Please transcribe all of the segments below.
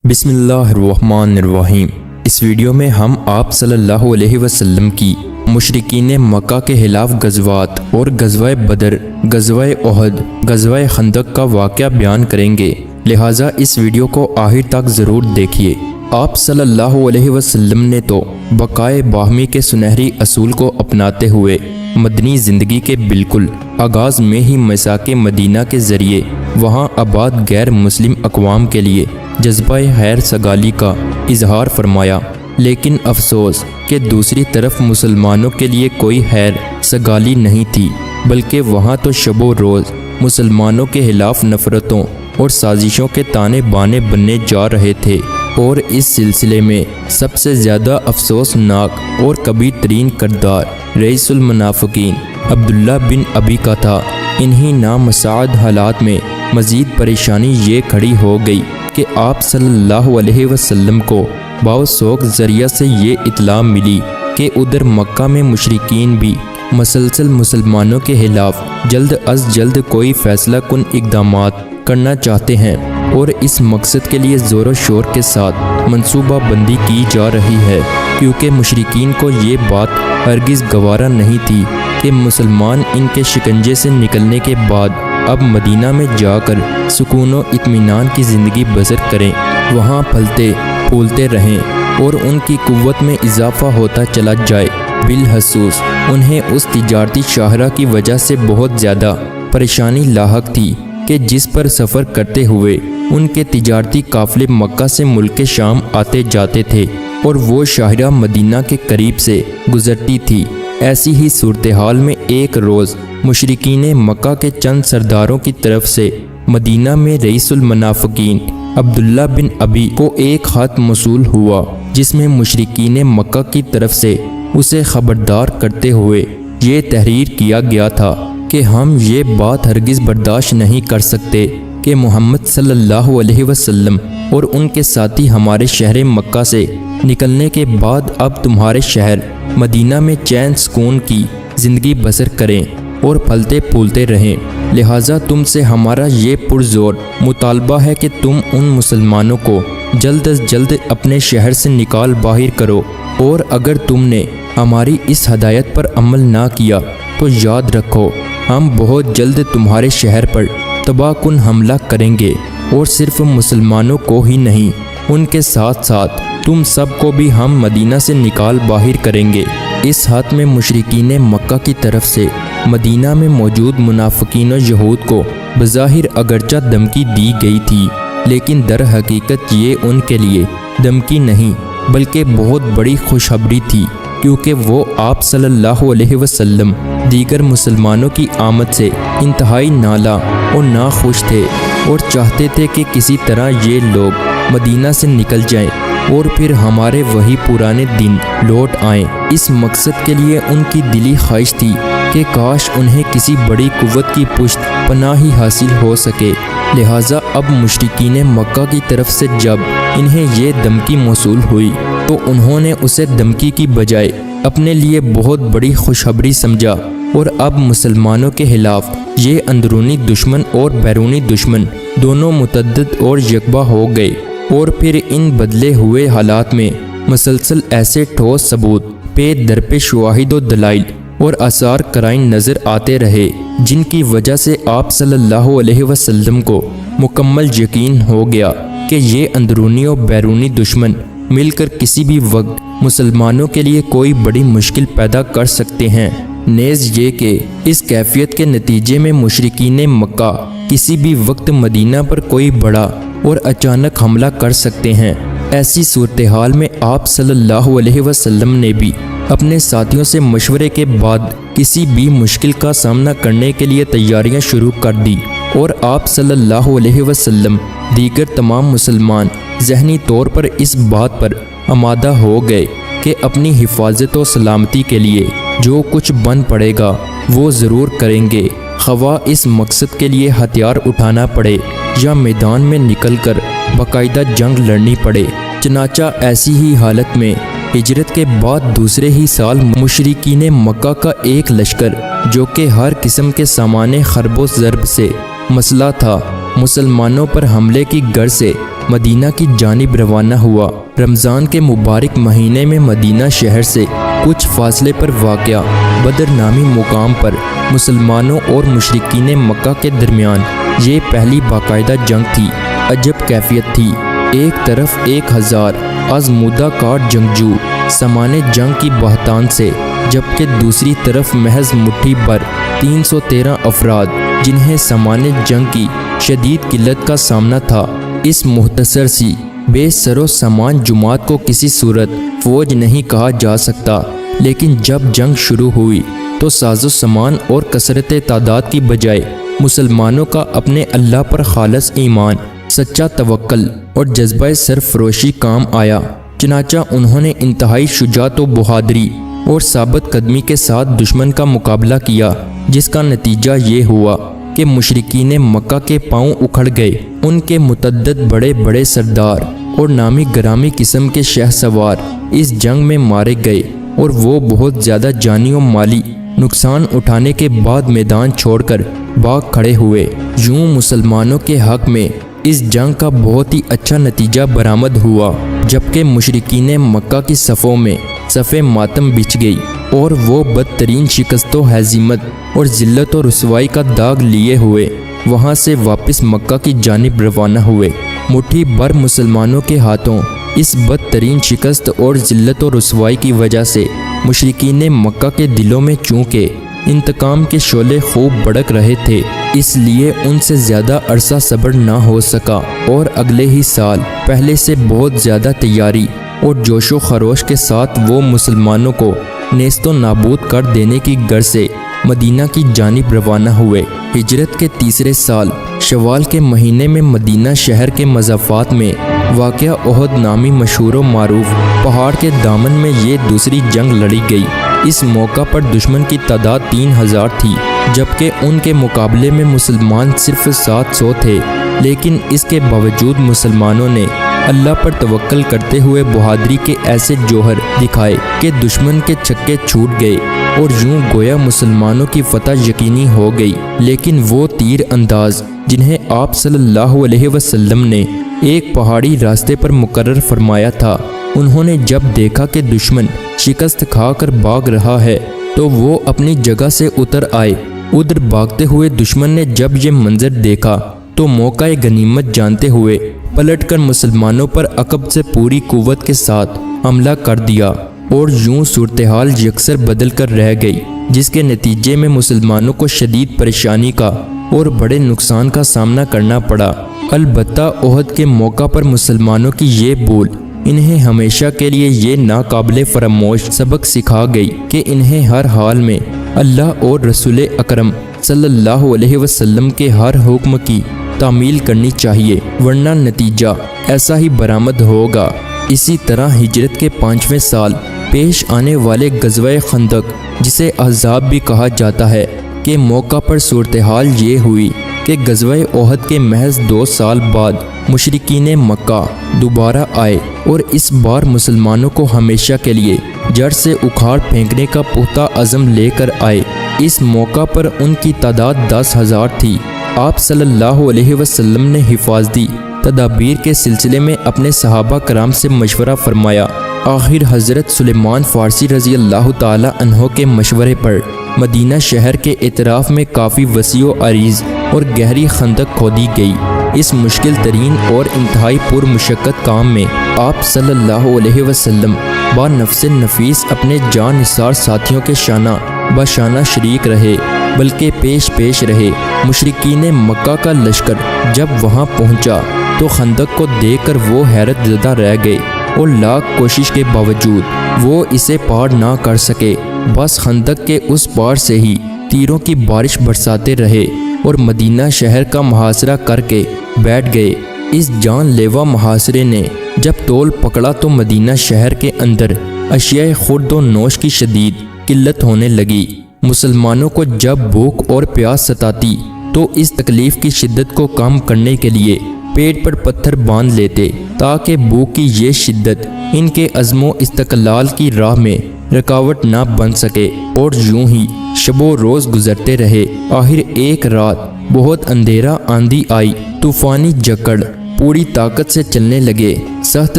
बिस्मिल्लाहिर्रहमानिर्रहीम। इस वीडियो में हम आप सल्लल्लाहु अलैहि वसल्लम की मुशरिकीन मक्का के खिलाफ गज़वात और गज़वा बदर, गज़वा ओहद, गज़वा खंदक का वाक़या बयान करेंगे, लिहाजा इस वीडियो को आखिर तक ज़रूर देखिए। आप सल्लल्लाहु अलैहि वसल्लम ने तो बकाए बाहमी के सुनहरी असूल को अपनाते हुए मदनी ज़िंदगी के बिल्कुल आगाज़ में ही मसाके मदीना के ज़रिए वहाँ आबाद गैर मुस्लिम अक़वाम के लिए जज्बा खैर सगाली का इजहार फरमाया, लेकिन अफसोस कि दूसरी तरफ मुसलमानों के लिए कोई खैर सगाली नहीं थी, बल्कि वहाँ तो शबो रोज़ मुसलमानों के खिलाफ नफ़रतों और साजिशों के ताने बाने बनने जा रहे थे। और इस सिलसिले में सबसे ज़्यादा अफसोसनाक और कबीर तरीन किरदार रईसुल मुनाफिकीन अब्दुल्ला बिन अबी का था। इन्हीं नामसाद हालात में मज़ीद परेशानी ये खड़ी हो गई कि आप सल्लल्लाहु अलैहि वसल्लम को बावसोक ज़रिया से ये इत्तला मिली कि उधर मक्का में मुशरिकीन भी मसलसल मुसलमानों के खिलाफ जल्द अज जल्द कोई फ़ैसला कुन इक़दामात करना चाहते हैं और इस मकसद के लिए ज़ोर शोर के साथ मंसूबा बंदी की जा रही है, क्योंकि मुशरिकीन को ये बात हरगिज़ गवारा नहीं थी कि मुसलमान इनके शिकंजे से निकलने के बाद अब मदीना में जाकर सुकून व इत्मीनान की ज़िंदगी बसर करें, वहाँ फलते फूलते रहें और उनकी कुव्वत में इजाफ़ा होता चला जाए। बिलखसूस उन्हें उस तिजारती शाहरा की वजह से बहुत ज़्यादा परेशानी लाहक थी कि जिस पर सफ़र करते हुए उनके तिजारती काफ़िले मक्का से मुल्क शाम आते जाते थे और वो शाहरा मदीना के करीब से गुज़रती थी। ऐसी ही सूरत हाल में एक रोज़ मुशरिकीन मक्का के चंद सरदारों की तरफ से मदीना में रईसुल मुनाफिकीन अब्दुल्ला बिन अबी को एक ख़त मौसूल हुआ, जिसमें मुशरिकीन मक्का की तरफ से उसे ख़बरदार करते हुए ये तहरीर किया गया था कि हम ये बात हरगिज़ बर्दाश्त नहीं कर सकते कि मोहम्मद सल्लल्लाहु अलैहि वसल्लम और उनके साथी हमारे शहर मक्का से निकलने के बाद अब तुम्हारे शहर मदीना में चैन सुकून की ज़िंदगी बसर करें और फलते फूलते रहें। लिहाजा तुमसे हमारा ये पुरज़ोर मुतालबा है कि तुम उन मुसलमानों को जल्द अज जल्द अपने शहर से निकाल बाहर करो, और अगर तुमने हमारी इस हदायत पर अमल ना किया तो याद रखो हम बहुत जल्द तुम्हारे शहर पर तबाहकुन हमला करेंगे, और सिर्फ मुसलमानों को ही नहीं उनके साथ साथ तुम सबको भी हम मदीना से निकाल बाहर करेंगे। इस हाथ में मुशरिकीन मक्का की तरफ से मदीना में मौजूद मुनाफिकीन और यहूद को बज़ाहिर अगरचा धमकी दी गई थी, लेकिन दर हकीकत ये उनके लिए धमकी नहीं बल्कि बहुत बड़ी खुशखबरी थी, क्योंकि वो आप सल्लल्लाहु अलैहि वसल्लम दीगर मुसलमानों की आमद से इंतहाई नाला और नाखुश थे और चाहते थे कि किसी तरह ये लोग मदीना से निकल जाएं और फिर हमारे वही पुराने दिन लौट आएं। इस मकसद के लिए उनकी दिली ख्वाहिश थी कि काश उन्हें किसी बड़ी कुव्वत की पुष्ट पनाही हासिल हो सके। लिहाजा अब मुशरिकीन मक्का की तरफ से जब इन्हें ये धमकी मौसूल हुई तो उन्होंने उसे धमकी की बजाय अपने लिए बहुत बड़ी खुशखबरी समझा, और अब मुसलमानों के खिलाफ ये अंदरूनी दुश्मन और बैरूनी दुश्मन दोनों मुतअद्दिद और यकबा हो गए। और फिर इन बदले हुए हालात में मसलसल ऐसे ठोस सबूत पे दर पे शवाहिद व दलाइल और आसार कराइन नज़र आते रहे, जिनकी वजह से आप सल्लल्लाहु अलैहि वसल्लम को मुकम्मल यकीन हो गया कि ये अंदरूनी और बैरूनी दुश्मन मिलकर किसी भी वक्त मुसलमानों के लिए कोई बड़ी मुश्किल पैदा कर सकते हैं। नेज़ ये कि इस कैफियत के नतीजे में मुशरिकीन मक्का किसी भी वक्त मदीना पर कोई बड़ा और अचानक हमला कर सकते हैं। ऐसी सूरत हाल में आप सल्लल्लाहु अलैहि वसल्लम ने भी अपने साथियों से मशवरे के बाद किसी भी मुश्किल का सामना करने के लिए तैयारियां शुरू कर दी, और आप सल्लल्लाहु अलैहि वसल्लम दीगर तमाम मुसलमान ज़हनी तौर पर इस बात पर आमादा हो गए कि अपनी हिफाजत और सलामती के लिए जो कुछ बन पड़ेगा वो ज़रूर करेंगे, खवा इस मकसद के लिए हथियार उठाना पड़े या मैदान में निकलकर बाकायदा जंग लड़नी पड़े। चनाचा ऐसी ही हालत में हिजरत के बाद दूसरे ही साल मुशरिकीन मक्का का एक लश्कर, जो कि हर किस्म के सामाने खरबो ज़रब से मसला था, मुसलमानों पर हमले की गर्ज से मदीना की जानिब रवाना हुआ। रमज़ान के मुबारक महीने में मदीना शहर से कुछ फासले पर वाक़या बदर नामी मुकाम पर मुसलमानों और मुशरिकीन मक्का के दरमियान ये पहली बाकायदा जंग थी। अजब कैफियत थी। एक तरफ 1000 आज़मूदा कार जंगजू सामाने जंग की बहतान से, जबकि दूसरी तरफ महज मुट्ठी भर 313 अफराद जिन्हें सामाने जंग की शदीद किल्लत का सामना था। इस मुख्तसर सी बेसरो सामान जुमात को किसी सूरत फौज नहीं कहा जा सकता, लेकिन जब जंग शुरू हुई तो साजो सामान और कसरत तादाद की बजाय मुसलमानों का अपने अल्लाह पर खालस ईमान, सच्चा तवक्ल और जज्बा सरफरोशी काम आया। चनाचा उन्होंने इंतहाई शुजात व बहादुरी और साबित कदमी के साथ दुश्मन का मुकाबला किया, जिसका नतीजा ये हुआ कि मुशरिकीन मक्का के पांव उखड़ गए। उनके मुतद्दद बड़े बड़े सरदार और नामी गरामी किस्म के शहसवार इस जंग में मारे गए और वो बहुत ज़्यादा जानी और माली नुकसान उठाने के बाद मैदान छोड़कर भाग खड़े हुए। यूं मुसलमानों के हक में इस जंग का बहुत ही अच्छा नतीजा बरामद हुआ, जबकि मुशरिकीन मक्का की सफ़ों में सफ़े मातम बिछ गई और वो बदतरीन शिकस्तों, हज़ीमत और ज़िल्लत और रुसवाई का दाग लिए हुए वहाँ से वापस मक्का की जानिब रवाना हुए। मुट्ठी भर मुसलमानों के हाथों इस बदतरीन शिकस्त और ज़िल्लत और रुसवाई की वजह से मुशरिकीन मक्का के दिलों में चूँकि इंतकाम के शोले खूब भड़क रहे थे, इसलिए उनसे ज़्यादा अरसा सब्र ना हो सका और अगले ही साल पहले से बहुत ज़्यादा तैयारी और जोशो खरोश के साथ वो मुसलमानों को नेस्तो नाबूद कर देने की गर्ज से मदीना की जानिब रवाना हुए। हिजरत के तीसरे साल शवाल के महीने में मदीना शहर के मज़ाफ़ात में वाक़या ओहद नामी मशहूर व मारूफ पहाड़ के दामन में ये दूसरी जंग लड़ी गई। इस मौका पर दुश्मन की तादाद 3000 थी, जबकि उनके मुकाबले में मुसलमान सिर्फ 700 थे। लेकिन इसके बावजूद मुसलमानों ने अल्लाह पर तवक्ल करते हुए बहादुरी के ऐसे जोहर दिखाए कि दुश्मन के छक्के छूट गए और यूं गोया मुसलमानों की फतह यकीनी हो गई। लेकिन वो तीर अंदाज जिन्हें आप सल्लल्लाहु अलैहि वसल्लम ने एक पहाड़ी रास्ते पर मुकर्रर फरमाया था, उन्होंने जब देखा कि दुश्मन शिकस्त खाकर भाग रहा है तो वो अपनी जगह से उतर आए। उधर भागते हुए दुश्मन ने जब ये मंजर देखा तो मौका गनीमत जानते हुए पलटकर मुसलमानों पर अकब से पूरी कुव्वत के साथ हमला कर दिया और यूं सूरत हाल यकसर बदल कर रह गई, जिसके नतीजे में मुसलमानों को शदीद परेशानी का और बड़े नुकसान का सामना करना पड़ा। अलबत्ता ओहद के मौका पर मुसलमानों की ये भूल इन्हें हमेशा के लिए ये नाकाबिले फरामोश सबक सिखा गई कि इन्हें हर हाल में अल्लाह और रसूल अकरम सल्लल्लाहु अलैहि वसल्लम के हर हुक्म की तामील करनी चाहिए, वरना नतीजा ऐसा ही बरामद होगा। इसी तरह हिजरत के 5वें साल पेश आने वाले गज़वा खंदक, जिसे अहज़ाब भी कहा जाता है, के मौका पर सूरत हाल ये हुई कि गज़वा ओहद के महज 2 साल बाद मुशरिकीन मक्का दोबारा आए और इस बार मुसलमानों को हमेशा के लिए जड़ से उखाड़ फेंकने का पुख्ता अज़म लेकर आए। इस मौका पर उनकी तादाद 10,000 थी। आप सल्लल्लाहु अलैहि वसल्लम ने हिफाजती तदाबीर के सिलसिले में अपने सहाबा कराम से मशवरा फरमाया। आखिर हज़रत सुलेमान फ़ारसी रज़ी अल्लाह ताला अन्हो के मशवरे पर मदीना शहर के इतराफ़ में काफ़ी वसी व अरीज़ और गहरी खंदक खोदी गई। इस मुश्किल तरीन और इंतहाई पुरमुशक्क़त काम में आप सल्लल्लाहु अलैहि वसल्लम बानफ़्स नफीस अपने जान निसार साथियों के शाना बशाना शरीक रहे, बल्कि पेश पेश रहे। मुशरिकीन मक्का का लश्कर जब वहाँ पहुँचा तो खंदक को देखकर वो हैरत ज़दा रह गए और लाख कोशिश के बावजूद वो इसे पार ना कर सके। बस खंदक के उस पार से ही तीरों की बारिश बरसाते रहे और मदीना शहर का मुहासरा करके बैठ गए। इस जानलेवा मुहासरे ने जब तोल पकड़ा तो मदीना शहर के अंदर अशियाए खुर्द व नोश की शदीद किल्लत होने लगी। मुसलमानों को जब भूख और प्यास सताती तो इस तकलीफ की शिद्दत को कम करने के लिए पेट पर पत्थर बांध लेते, ताकि भूख की ये शिद्दत इनके अज़्मो इस्तक़लाल की राह में रुकावट ना बन सके। और यूं ही शबो रोज़ गुजरते रहे। आखिर एक रात बहुत अंधेरा आंधी आई, तूफ़ानी जकड़ पूरी ताकत से चलने लगे। सख्त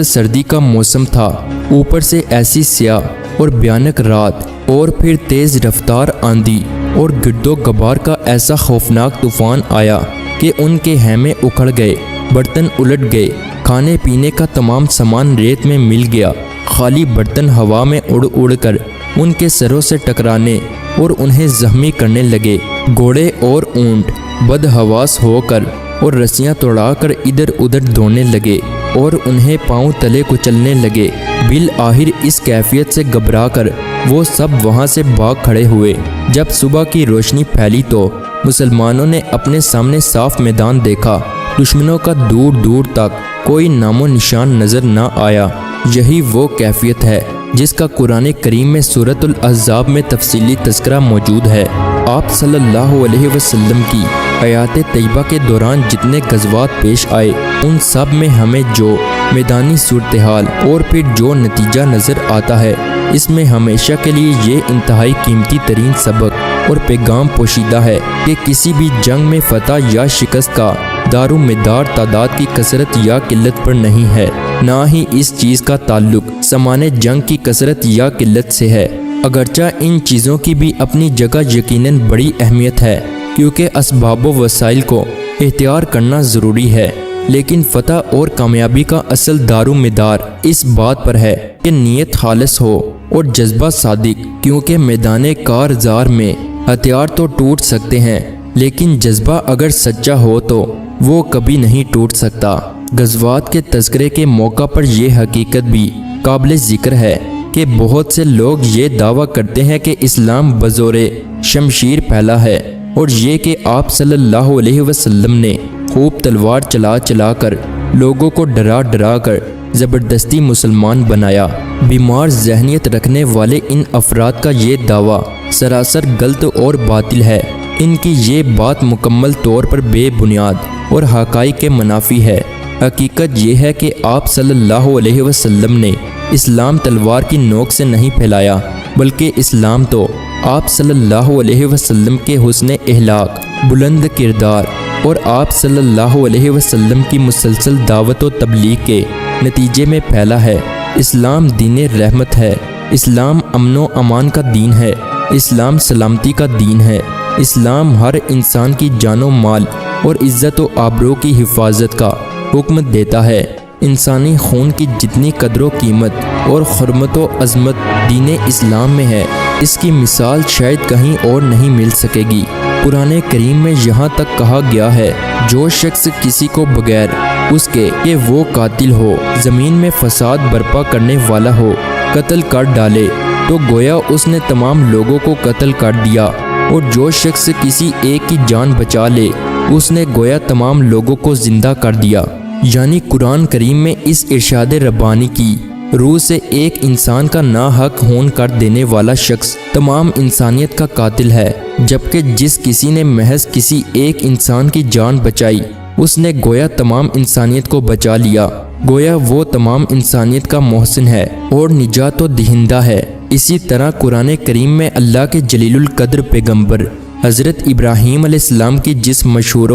सर्दी का मौसम था, ऊपर से ऐसी स्याह और भयानक रात, और फिर तेज रफ्तार आंधी और गिरदो गबार का ऐसा खौफनाक तूफान आया कि उनके हैमे उखड़ गए, बर्तन उलट गए, खाने पीने का तमाम सामान रेत में मिल गया। खाली बर्तन हवा में उड़ उड़ कर उनके सरों से टकराने और उन्हें जख्मी करने लगे। घोड़े और ऊंट बदहवास होकर और रस्सियां तोड़ाकर इधर उधर दौड़ने लगे और उन्हें पांव तले कुचलने लगे। बिल आखिर इस कैफियत से घबराकर वो सब वहां से भाग खड़े हुए। जब सुबह की रोशनी फैली तो मुसलमानों ने अपने सामने साफ मैदान देखा। दुश्मनों का दूर दूर तक कोई नामो निशान नजर न आया। यही वो कैफियत है जिसका कुरान करीम में सूरतुल अहज़ाब में तफसीली तज़किरा मौजूद है। आप सल्लल्लाहु अलैहि वसल्लम की हयात तैयबा के दौरान जितने गज़वात पेश आए, उन सब में हमें जो मैदानी सूरत हाल और फिर जो नतीजा नज़र आता है, इसमें हमेशा के लिए ये इंतहाई कीमती तरीन सबक और पैगाम पोशीदा है कि किसी भी जंग में फतह या शिकस्त का दारुमदार तादाद की कसरत या किल्लत पर नहीं है, ना ही इस चीज़ का ताल्लुक सामान्य जंग की कसरत या किल्लत से है। अगरचा इन चीज़ों की भी अपनी जगह यकीनन बड़ी अहमियत है, क्योंकि असबाब व वसाइल को एहतियार करना ज़रूरी है, लेकिन फतह और कामयाबी का असल दारुमदार इस बात पर है कि नीयत खालिस हो और जज्बा सादिक, क्योंकि मैदान कारज़ार में हथियार तो टूट सकते हैं, लेकिन जज्बा अगर सच्चा हो तो वो कभी नहीं टूट सकता। गज़वात के तज़किरे के मौका पर यह हकीकत भी काबिल ज़िक्र है कि बहुत से लोग ये दावा करते हैं कि इस्लाम बज़ोरे शमशीर फैला है, और ये कि आप सल्लल्लाहु अलैहि वसल्लम ने खूब तलवार चला चला कर लोगों को डरा डरा कर ज़बरदस्ती मुसलमान बनाया। बीमार जहनीत रखने वाले इन अफराद का ये दावा सरासर गलत और बातिल है। इनकी ये बात मुकम्मल तौर पर बेबुनियाद और हक़ाइक़ के मुनाफी है। हकीकत ये है कि आप सल्लल्लाहु अलैहि वसल्लम ने इस्लाम तलवार की नोक से नहीं फैलाया, बल्कि इस्लाम तो आप सल्लल्लाहु अलैहि वसल्लम के हुस्न अहलाक, बुलंद किरदार और आप सल्लल्लाहु अलैहि वसल्लम की मुसलसल दावत व तबलीग के नतीजे में फैला है। इस्लाम दीन रहमत है, इस्लाम अमनो अमान का दीन है, इस्लाम सलामती का दीन है। इस्लाम हर इंसान की जानो माल और इज़्ज़त व आबरू की हिफाजत का हुक्म देता है। इंसानी खून की जितनी कदर कीमत और हुर्मत व अज़मत दीन इस्लाम में है, इसकी मिसाल शायद कहीं और नहीं मिल सकेगी। कुरान करीम में यहाँ तक कहा गया है, जो शख्स किसी को बगैर उसके कि वो कातिल हो, ज़मीन में फसाद बर्पा करने वाला हो, कत्ल कर डाले, तो गोया उसने तमाम लोगों को कत्ल कर दिया, और जो शख्स किसी एक की जान बचा ले, उसने गोया तमाम लोगों को जिंदा कर दिया। यानी कुरान करीम में इस इरशाद रब्बानी की रूह से एक इंसान का नाहक होन कर देने वाला शख्स तमाम इंसानियत का कातिल है, जबकि जिस किसी ने महज किसी एक इंसान की जान बचाई, उसने गोया तमाम इंसानियत को बचा लिया। गोया वो तमाम इंसानियत का मोहसिन है और निजात व दहिंदा है। इसी तरह कुरान करीम में अल्लाह के जलीलुल कद्र पैगंबर हज़रत इब्राहीम अलैहिस्सलाम की जिस मशहूर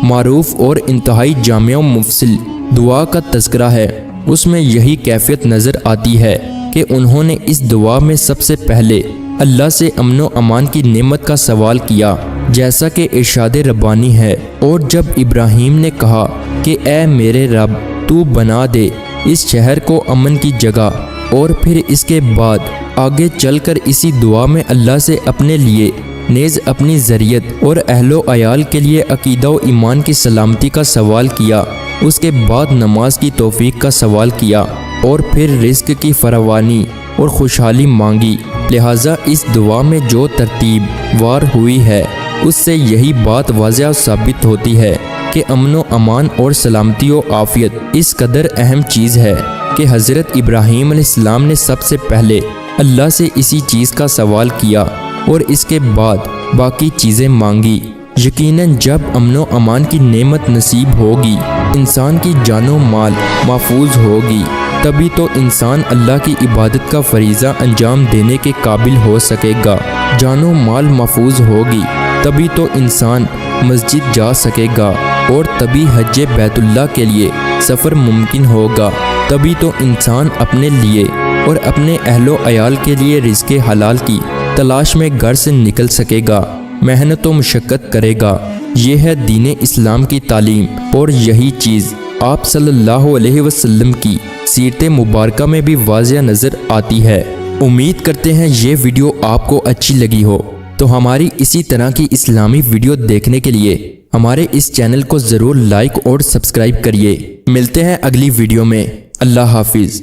मारूफ और इंतहाई जामिया मुफसिल दुआ का तज़किरा है, उसमें यही कैफियत नज़र आती है कि उन्होंने इस दुआ में सबसे पहले अल्लाह से अमनो अमान की नेमत का सवाल किया, जैसा कि इरशाद रब्बानी है। और जब इब्राहीम ने कहा कि ए मेरे रब, तू बना दे इस शहर को अमन की जगह, और फिर इसके बाद आगे चलकर इसी दुआ में अल्लाह से अपने लिए नेज़ अपनी ज़रियत और अहलो अयाल के लिए अकीदा व ईमान की सलामती का सवाल किया। उसके बाद नमाज की तौफीक का सवाल किया और फिर रिस्क की फरावानी और खुशहाली मांगी। लिहाजा इस दुआ में जो तरतीब वार हुई है, उससे यही बात वाज़ह साबित होती है कि अमनो अमान और सलामती व आफ़ियत इस कदर अहम चीज़ है कि हज़रत इब्राहीम अलैहिस्सलाम ने सबसे पहले अल्लाह से इसी चीज़ का सवाल किया और इसके बाद बाकी चीज़ें मांगी। यकीनन जब अमनो अमान की नेमत नसीब होगी, इंसान की जानो माल महफूज होगी, तभी तो इंसान अल्लाह की इबादत का फरीज़ा अंजाम देने के काबिल हो सकेगा। जानो माल महफूज होगी, तभी तो इंसान मस्जिद जा सकेगा और तभी हज बैतुल्लाह के लिए सफ़र मुमकिन होगा। तभी तो इंसान अपने लिए और अपने अहलो अयाल के लिए रिज़्क़े हलाल की तलाश में घर से निकल सकेगा, मेहनत व मुशक्क़त करेगा। ये है दीन इस्लाम की तालीम और यही चीज़ आप सल्लल्लाहु अलैहि वसल्लम की सीरत मुबारका में भी वाज़िह नज़र आती है। उम्मीद करते हैं ये वीडियो आपको अच्छी लगी हो। तो हमारी इसी तरह की इस्लामी वीडियो देखने के लिए हमारे इस चैनल को ज़रूर लाइक और सब्सक्राइब करिए। मिलते हैं अगली वीडियो में। अल्लाह हाफिज़।